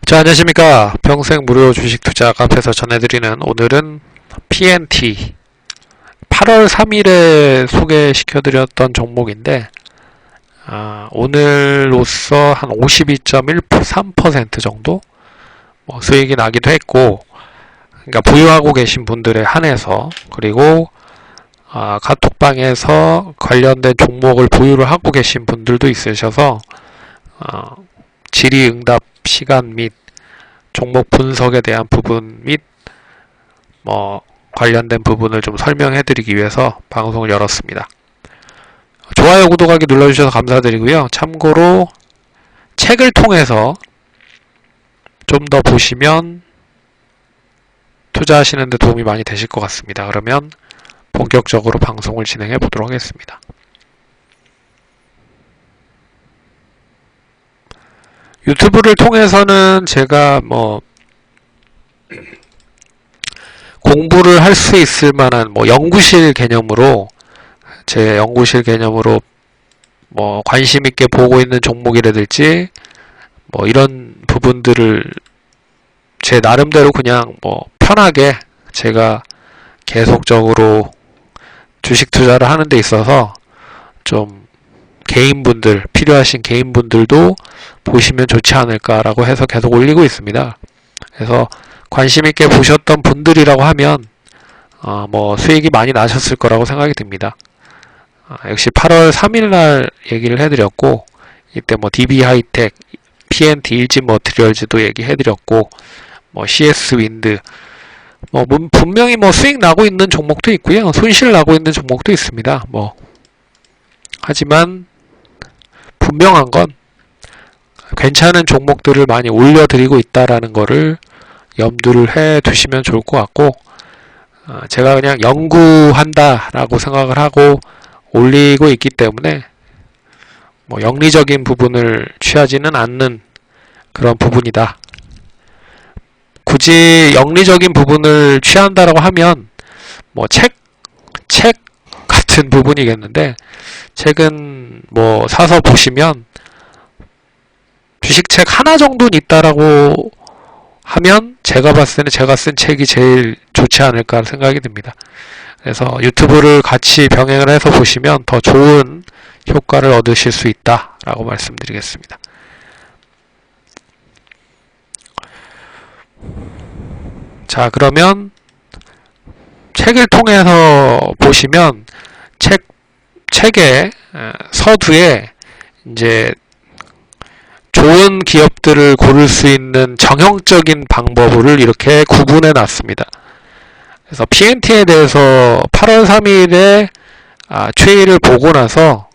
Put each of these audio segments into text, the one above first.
자, 안녕하십니까. 평생 무료 주식 투자 카페에서 전해드리는 오늘은 PNT 8월 3일에 소개시켜드렸던 종목인데 오늘로써 한 52.13% 정도 수익이 나기도 했고, 그러니까 보유하고 계신 분들에 한해서, 그리고 카톡방에서 관련된 종목을 보유를 하고 계신 분들도 있으셔서 질의응답 시간 및 종목 분석에 대한 부분 및 관련된 부분을 좀 설명해 드리기 위해서 방송을 열었습니다. 좋아요, 구독하기 눌러주셔서 감사드리고요. 참고로 책을 통해서 좀 더 보시면 투자하시는 데 도움이 많이 되실 것 같습니다. 그러면 본격적으로 방송을 진행해 보도록 하겠습니다. 유튜브를 통해서는 제가 공부를 할 수 있을 만한 연구실 개념으로, 제 연구실 개념으로 관심 있게 보고 있는 종목이라든지 이런 부분들을 제 나름대로 그냥 편하게 제가 계속적으로 주식 투자를 하는 데 있어서 좀 개인분들, 필요하신 개인분들도 보시면 좋지 않을까라고 해서 계속 올리고 있습니다. 그래서 관심있게 보셨던 분들이라고 하면 수익이 많이 나셨을 거라고 생각이 듭니다. 역시 8월 3일날 얘기를 해드렸고, 이때 DB하이텍, PNT 일진머티리얼즈도 얘기해드렸고, CS 윈드, 분명히 수익 나고 있는 종목도 있고요, 손실 나고 있는 종목도 있습니다. 하지만 분명한 건 괜찮은 종목들을 많이 올려드리고 있다라는 거를 염두를 해 두시면 좋을 것 같고, 제가 그냥 연구한다 라고 생각을 하고 올리고 있기 때문에 영리적인 부분을 취하지는 않는 그런 부분이다. 굳이 영리적인 부분을 취한다라고 하면 책 같은 부분이겠는데, 책은 사서 보시면 주식책 하나 정도는 있다라고 하면 제가 봤을 때는 제가 쓴 책이 제일 좋지 않을까 생각이 듭니다. 그래서 유튜브를 같이 병행을 해서 보시면 더 좋은 효과를 얻으실 수 있다라고 말씀드리겠습니다. 자, 그러면 책을 통해서 보시면 책의 서두에 이제 좋은 기업들을 고를 수 있는 정형적인 방법을 이렇게 구분해 놨습니다. 그래서 PNT에 대해서 8월 3일에 추이를 보고 나서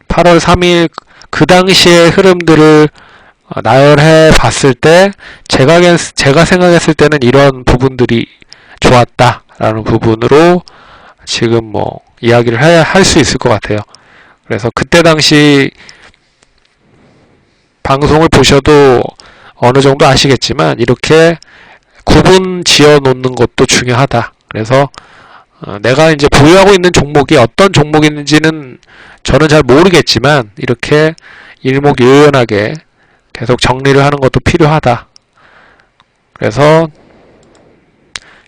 8월 3일 그 당시의 흐름들을 나열해 봤을 때 제가 생각했을 때는 이런 부분들이 좋았다라는 부분으로 지금 이야기를 할 수 있을 것 같아요. 그래서 그때 당시 방송을 보셔도 어느 정도 아시겠지만 이렇게 구분 지어 놓는 것도 중요하다. 그래서 내가 이제 보유하고 있는 종목이 어떤 종목인지는 저는 잘 모르겠지만 이렇게 일목요연하게 계속 정리를 하는 것도 필요하다. 그래서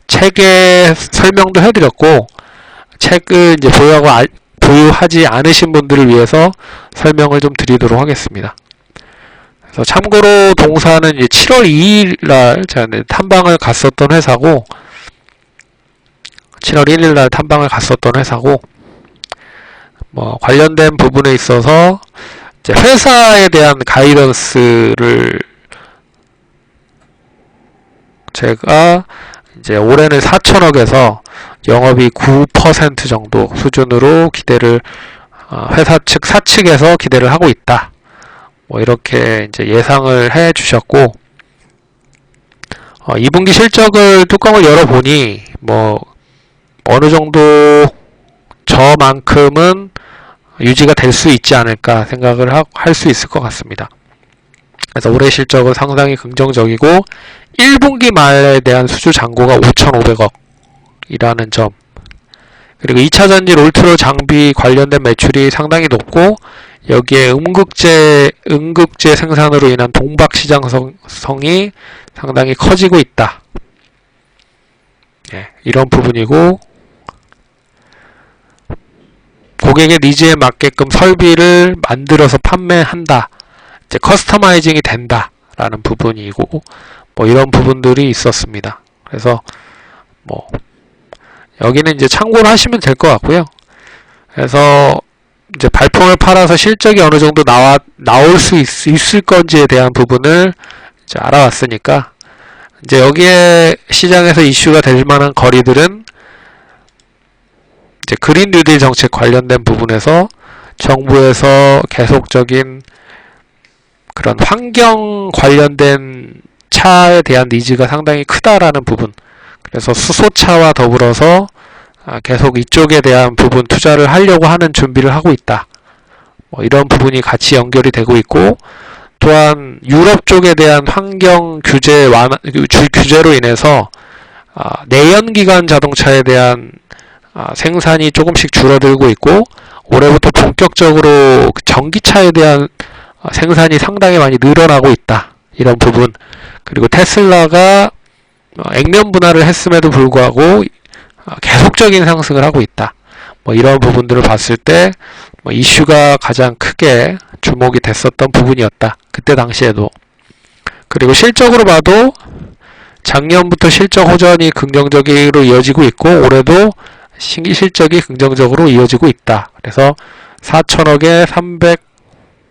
책에 설명도 해드렸고, 책을 이제 보유하지 않으신 분들을 위해서 설명을 좀 드리도록 하겠습니다. 그래서 참고로 동사는 이제 7월 2일날 제가 탐방을 갔었던 회사고, 7월 1일날 탐방을 갔었던 회사고, 관련된 부분에 있어서 이제 회사에 대한 가이던스를 제가 이제 올해는 4천억에서 영업이 9% 정도 수준으로 기대를, 회사 측 사측에서 기대를 하고 있다. 이렇게 이제 예상을 해 주셨고, 2분기 실적을 뚜껑을 열어보니 어느 정도 저만큼은 유지가 될 수 있지 않을까 생각을 할 수 있을 것 같습니다. 그래서 올해 실적은 상당히 긍정적이고 1분기 말에 대한 수주 잔고가 5,500억 이라는 점, 그리고 2차전지 롤트롤 장비 관련된 매출이 상당히 높고 여기에 음극재 생산으로 인한 동박 시장성이 상당히 커지고 있다. 예, 이런 부분이고, 고객의 니즈에 맞게끔 설비를 만들어서 판매한다. 이제 커스터마이징이 된다. 라는 부분이고, 뭐 이런 부분들이 있었습니다. 그래서 뭐 여기는 이제 참고를 하시면 될 것 같고요. 그래서 이제 발품을 팔아서 실적이 어느 정도 나올 수 있을 건지에 대한 부분을 이제 알아왔으니까, 이제 여기에 시장에서 이슈가 될 만한 거리들은 이제 그린 뉴딜 정책 관련된 부분에서 정부에서 계속적인 그런 환경 관련된 차에 대한 니즈가 상당히 크다라는 부분, 그래서 수소차와 더불어서 계속 이쪽에 대한 부분 투자를 하려고 하는 준비를 하고 있다. 뭐 이런 부분이 같이 연결이 되고 있고, 또한 유럽 쪽에 대한 환경 규제로 인해서 내연기관 자동차에 대한 생산이 조금씩 줄어들고 있고, 올해부터 본격적으로 전기차에 대한 생산이 상당히 많이 늘어나고 있다. 이런 부분, 그리고 테슬라가 액면 분할을 했음에도 불구하고 계속적인 상승을 하고 있다. 뭐 이런 부분들을 봤을 때 뭐 이슈가 가장 크게 주목이 됐었던 부분이었다. 그때 당시에도. 그리고 실적으로 봐도 작년부터 실적 호전이 긍정적으로 이어지고 있고, 올해도 신기 실적이 긍정적으로 이어지고 있다. 그래서 4천억에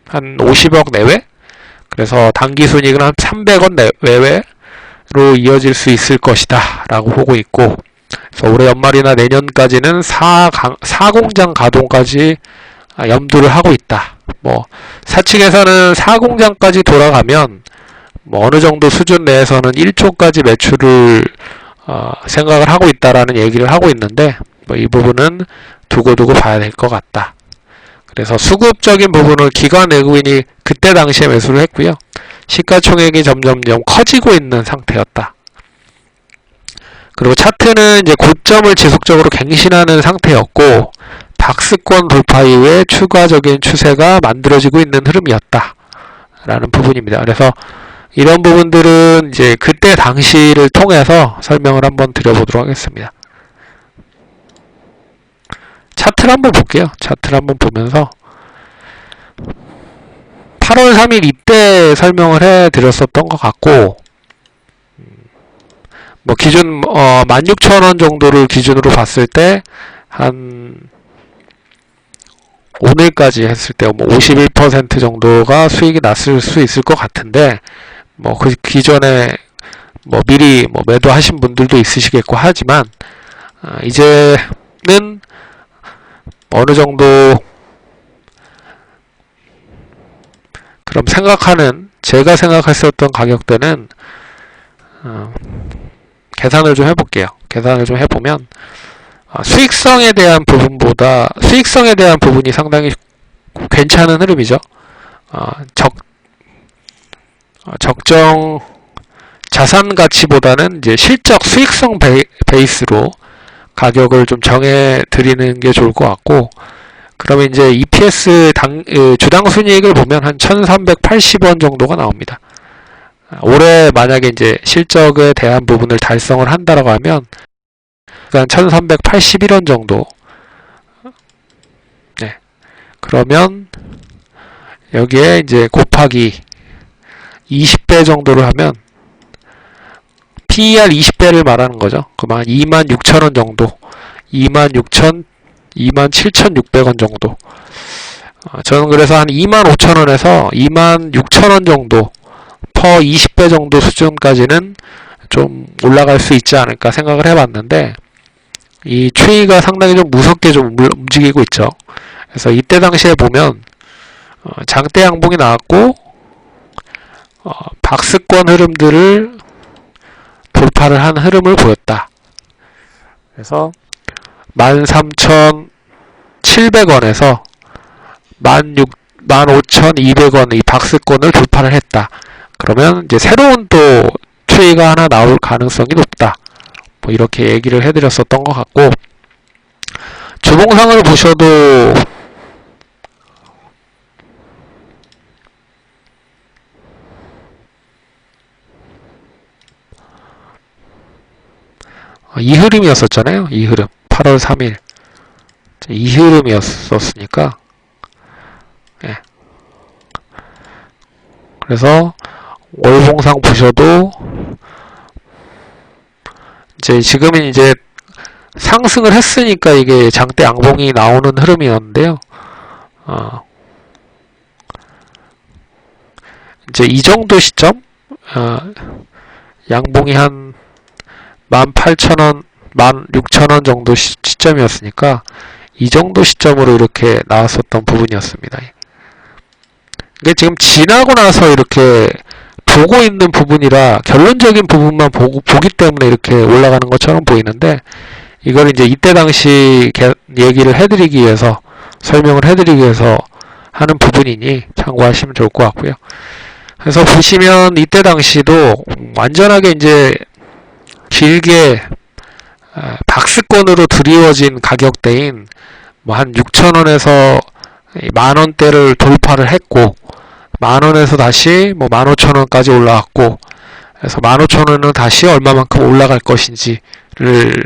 350억 내외? 그래서 당기순이익은 한 300원 내외로 이어질 수 있을 것이다 라고 보고 있고, 그래서 올해 연말이나 내년까지는 4공장 가동까지 염두를 하고 있다. 뭐 사측에서는 4공장까지 돌아가면 뭐 어느 정도 수준 내에서는 1조까지 매출을 생각을 하고 있다라는 얘기를 하고 있는데, 뭐 이 부분은 두고두고 봐야 될 것 같다. 그래서 수급적인 부분을 기관 외국인이 그때 당시에 매수를 했고요. 시가총액이 점점점 커지고 있는 상태였다. 그리고 차트는 이제 고점을 지속적으로 갱신하는 상태였고, 박스권 돌파 이후에 추가적인 추세가 만들어지고 있는 흐름이었다 라는 부분입니다. 그래서 이런 부분들은 이제 그때 당시를 통해서 설명을 한번 드려보도록 하겠습니다. 차트를 한번 볼게요. 차트를 한번 보면서 8월 3일 이때 설명을 해드렸었던 것 같고, 뭐 기준 16,000원 정도를 기준으로 봤을 때 한 오늘까지 했을 때 뭐 51% 정도가 수익이 났을 수 있을 것 같은데, 뭐 그 기존에 뭐 미리 뭐 매도하신 분들도 있으시겠고 하지만, 이제는 어느 정도 그럼 제가 생각했었던 가격대는 계산을 좀 해볼게요. 계산을 좀 해보면 수익성에 대한 부분이 상당히 괜찮은 흐름이죠. 적정 자산 가치보다는 이제 실적 수익성 베이스로 가격을 좀 정해 드리는 게 좋을 것 같고, 그러면 이제 EPS 주당 순이익을 보면 한 1380원 정도가 나옵니다. 올해 만약에 이제 실적에 대한 부분을 달성을 한다라고 하면 한 1381원 정도. 네. 그러면 여기에 이제 곱하기 20배 정도를 하면 PER 20배를 말하는 거죠. 그러면 26,000원 정도, 27,600원 정도. 저는 그래서 한 25,000원에서 26,000원 정도 퍼 20배 정도 수준까지는 좀 올라갈 수 있지 않을까 생각을 해봤는데, 이 추이가 상당히 좀 무섭게 좀 움직이고 있죠. 그래서 이때 당시에 보면 장대 양봉이 나왔고, 박스권 흐름들을 돌파를 한 흐름을 보였다. 그래서 13,700원에서 15,200원 이 박스권을 돌파를 했다. 그러면 이제 새로운 또 추이가 하나 나올 가능성이 높다. 뭐 이렇게 얘기를 해드렸었던 것 같고, 주봉상을 보셔도 이 흐름이었었잖아요. 이 흐름. 8월 3일. 이 흐름이었었으니까. 예. 그래서 월봉상 보셔도 이제 지금은 이제 상승을 했으니까 이게 장대 양봉이 나오는 흐름이었는데요. 이제 이 정도 시점, 양봉이 한 18,000원, 16,000원 정도 시점이었으니까 이 정도 시점으로 이렇게 나왔었던 부분이었습니다. 이게 지금 지나고 나서 이렇게 보고 있는 부분이라 결론적인 부분만 보기 때문에 이렇게 올라가는 것처럼 보이는데, 이걸 이제 이때 당시 얘기를 해드리기 위해서, 설명을 해드리기 위해서 하는 부분이니 참고하시면 좋을 것 같고요. 그래서 보시면 이때 당시도 완전하게 이제 길게 박스권으로 드리워진 가격대인 뭐 한 6,000원에서 만원대를 돌파를 했고, 만원에서 다시 뭐 15,000원까지 올라왔고, 그래서 15,000원은 다시 얼마만큼 올라갈 것인지를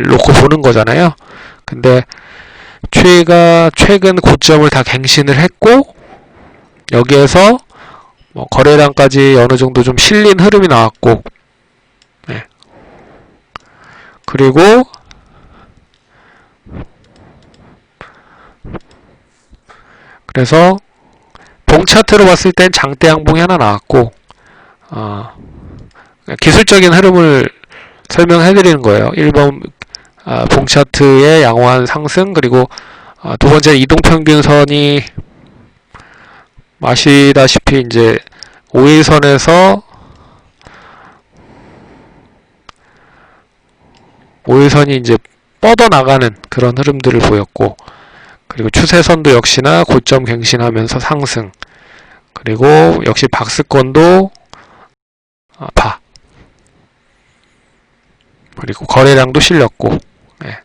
놓고 보는 거잖아요. 근데 최근 고점을 다 갱신을 했고, 여기에서 뭐 거래량까지 어느 정도 좀 실린 흐름이 나왔고, 네. 그리고 그래서 봉 차트로 봤을 땐 장대 양봉이 하나 나왔고, 기술적인 흐름을 설명해 드리는 거예요. 1번 봉 차트의 양호한 상승, 그리고 두 번째 이동평균선이 아시다시피 이제 5일선에서 5일선이 이제 뻗어나가는 그런 흐름들을 보였고, 그리고 추세선도 역시나 고점 갱신하면서 상승, 그리고 역시 박스권도 그리고 거래량도 실렸고, 네.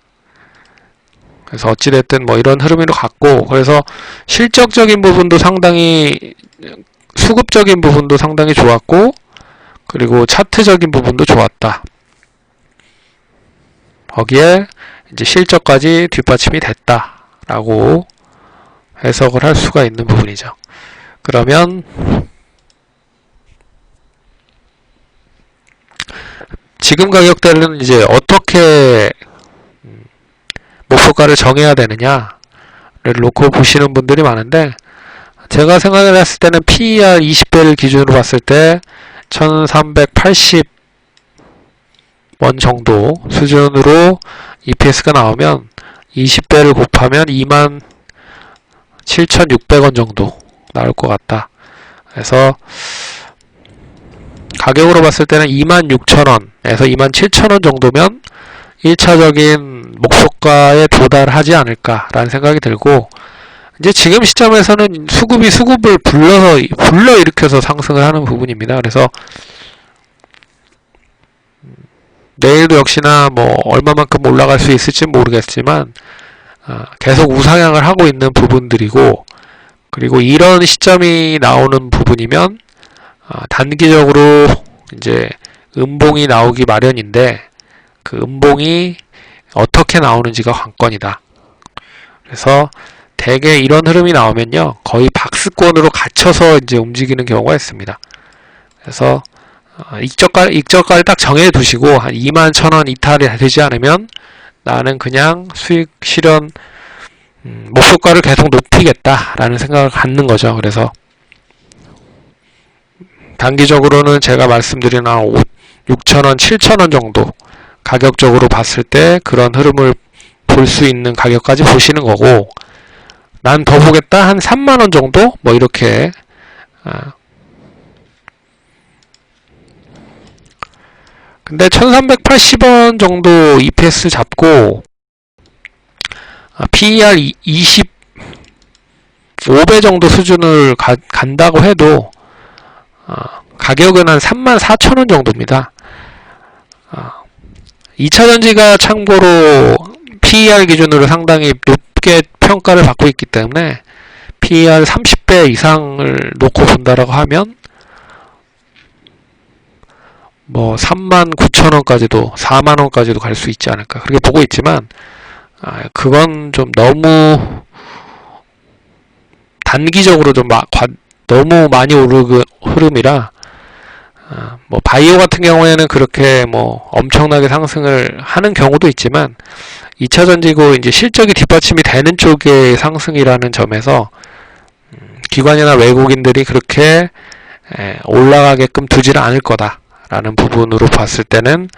그래서 어찌됐든 뭐 이런 흐름으로 갔고, 그래서 실적적인 부분도 상당히, 수급적인 부분도 상당히 좋았고, 그리고 차트적인 부분도 좋았다. 거기에 이제 실적까지 뒷받침이 됐다라고 해석을 할 수가 있는 부분이죠. 그러면 지금 가격대는 이제 어떻게 목표가를 정해야 되느냐를 놓고 보시는 분들이 많은데, 제가 생각을 했을 때는 PER 20배를 기준으로 봤을 때 1380원 정도 수준으로 EPS가 나오면 20배를 곱하면 27,600원 정도 나올 것 같다. 가격으로 봤을 때는 26,000원에서 27,000원 정도면 1차적인 목표가에 도달하지 않을까라는 생각이 들고, 이제 지금 시점에서는 수급을 불러일으켜서 상승을 하는 부분입니다. 그래서 내일도 역시나 뭐 얼마만큼 올라갈 수 있을지 모르겠지만 계속 우상향을 하고 있는 부분들이고, 그리고 이런 시점이 나오는 부분이면 단기적으로 이제 음봉이 나오기 마련인데, 그 음봉이 어떻게 나오는지가 관건이다. 그래서 대개 이런 흐름이 나오면요, 거의 박스권으로 갇혀서 이제 움직이는 경우가 있습니다. 그래서 익저가를 딱 정해 두시고 한 21,000원 이탈이 되지 않으면 나는 그냥 수익 실현 목표가를 계속 높이겠다라는 생각을 갖는 거죠. 그래서 단기적으로는 제가 말씀드린 한 6,000원, 7,000원 정도 가격적으로 봤을 때 그런 흐름을 볼 수 있는 가격까지 보시는 거고, 난 더 보겠다 한 3만원 정도 뭐 이렇게 근데 1380원 정도 EPS 잡고 PER 25배 정도 수준을 간다고 해도 가격은 한 34,000원 정도입니다. 2차전지가 참고로 PER 기준으로 상당히 높게 평가를 받고 있기 때문에 PER 30배 이상을 놓고 본다라고 하면 뭐 39,000원까지도 4만원까지도 갈 수 있지 않을까 그렇게 보고 있지만 그건 좀 너무 단기적으로 좀 너무 많이 오르는 흐름이라 뭐 바이오 같은 경우에는 그렇게 뭐 엄청나게 상승을 하는 경우도 있지만 2차전지고 이제 실적이 뒷받침이 되는 쪽의 상승이라는 점에서 기관이나 외국인들이 그렇게 올라가게끔 두지는 않을 거다라는 부분으로 봤을 때는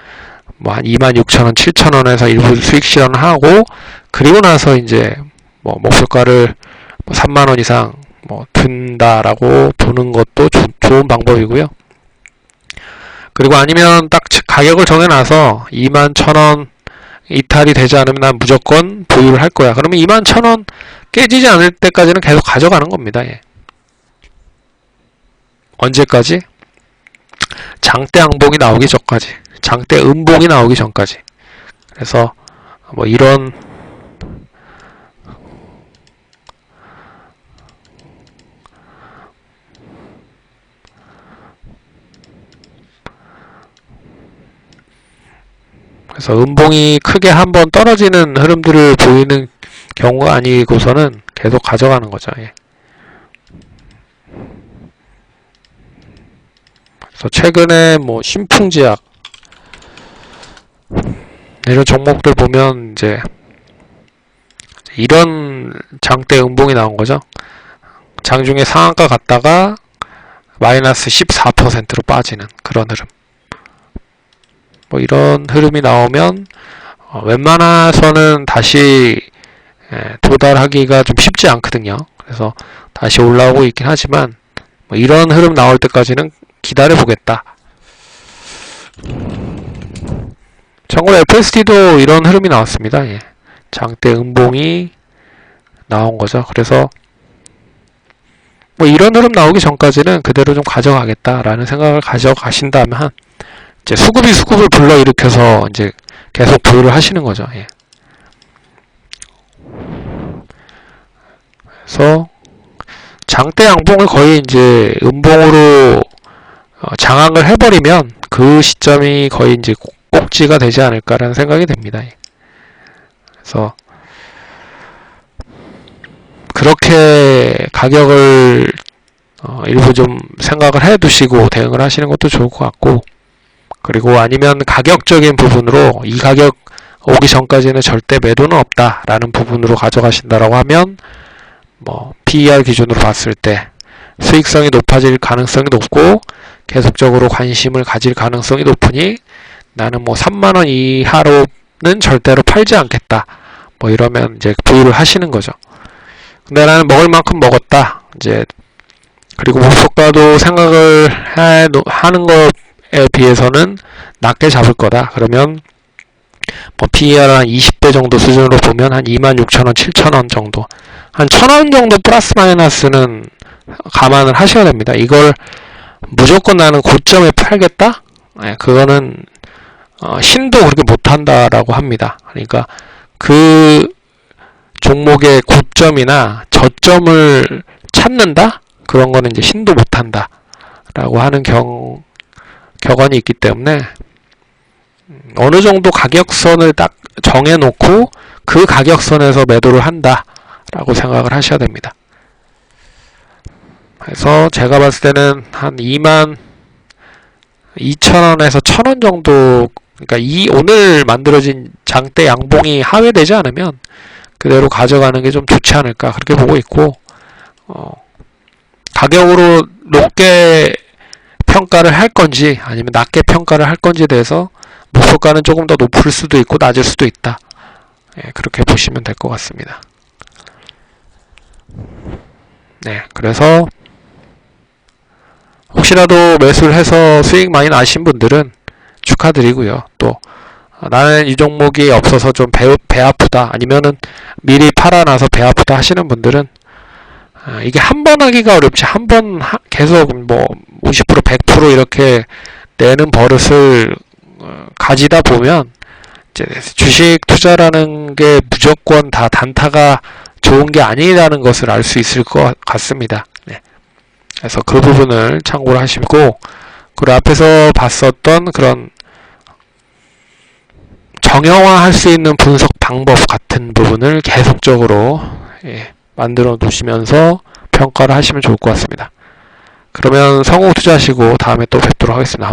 뭐 한 26,000원, 7,000원에서 일부 수익 실현하고 그리고 나서 이제 뭐 목표가를 3만원 이상 뭐 둔다라고 보는 것도 좋은 방법이고요. 그리고 아니면 딱 가격을 정해놔서 21,000원 이탈이 되지 않으면 난 무조건 보유를 할 거야. 그러면 21,000원 깨지지 않을 때까지는 계속 가져가는 겁니다. 예. 언제까지? 장대 양봉이 나오기 전까지. 장대 음봉이 나오기 전까지. 그래서 뭐 이런 그래서 음봉이 크게 한번 떨어지는 흐름들을 보이는 경우가 아니고서는 계속 가져가는 거죠. 예. 그래서 최근에 뭐 신풍지약 이런 종목들 보면 이제 이런 장대 음봉이 나온 거죠. 장중에 상한가 갔다가 마이너스 14%로 빠지는 그런 흐름. 뭐 이런 흐름이 나오면 웬만해서는 다시 도달하기가 좀 쉽지 않거든요. 그래서 다시 올라오고 있긴 하지만 뭐 이런 흐름 나올 때까지는 기다려 보겠다. 참고로 FST도 이런 흐름이 나왔습니다. 예. 장대 음봉이 나온 거죠. 그래서 뭐 이런 흐름 나오기 전까지는 그대로 좀 가져가겠다라는 생각을 가져가신다면 이제 수급을 불러일으켜서 이제 계속 보유를 하시는 거죠. 예. 그래서 장대 양봉을 거의 이제 음봉으로 장악을 해버리면 그 시점이 거의 이제 꼭지가 되지 않을까라는 생각이 듭니다. 예. 그래서 그렇게 가격을 일부 좀 생각을 해 두시고 대응을 하시는 것도 좋을 것 같고, 그리고 아니면 가격적인 부분으로 이 가격 오기 전까지는 절대 매도는 없다라는 부분으로 가져가신다라고 하면 뭐 PER 기준으로 봤을 때 수익성이 높아질 가능성이 높고 계속적으로 관심을 가질 가능성이 높으니 나는 뭐 3만원 이하로는 절대로 팔지 않겠다, 뭐 이러면 이제 보유를 하시는 거죠. 근데 나는 먹을 만큼 먹었다, 이제 그리고 목표가도 생각을 하는 것에 비해서는 낮게 잡을 거다, 그러면 뭐 PER 한 20배 정도 수준으로 보면 한 26,000원, 7,000원 정도, 한 1,000원 정도 플러스 마이너스는 감안을 하셔야 됩니다. 이걸 무조건 나는 고점에 팔겠다? 네, 그거는 신도 그렇게 못한다라고 합니다. 그러니까 그 종목의 고점이나 저점을 찾는다? 그런 거는 이제 신도 못한다 라고 하는 격언이 있기 때문에 어느 정도 가격선을 딱 정해놓고 그 가격선에서 매도를 한다 라고 생각을 하셔야 됩니다. 그래서 제가 봤을 때는 한 22,000원에서 1,000원 정도, 그러니까 오늘 만들어진 장대 양봉이 하회되지 않으면 그대로 가져가는 게 좀 좋지 않을까 그렇게 보고 있고, 가격으로 높게 평가를 할 건지 아니면 낮게 평가를 할 건지에 대해서 목표가는 조금 더 높을 수도 있고 낮을 수도 있다, 예, 그렇게 보시면 될 것 같습니다. 네, 그래서 혹시라도 매수를 해서 수익 많이 나신 분들은 축하드리고요. 또 나는 이 종목이 없어서 좀 배 아프다, 아니면은 미리 팔아놔서 배 아프다 하시는 분들은 이게 한 번 하기가 어렵지, 한 번 계속 뭐 50%, 100% 이렇게 내는 버릇을 가지다 보면 이제 주식 투자라는 게 무조건 다 단타가 좋은 게 아니라는 것을 알 수 있을 것 같습니다. 네. 그래서 그 부분을 참고를 하시고, 그리고 앞에서 봤었던 그런 정형화할 수 있는 분석 방법 같은 부분을 계속적으로 만들어 두시면서 평가를 하시면 좋을 것 같습니다. 그러면 성공 투자하시고 다음에 또 뵙도록 하겠습니다.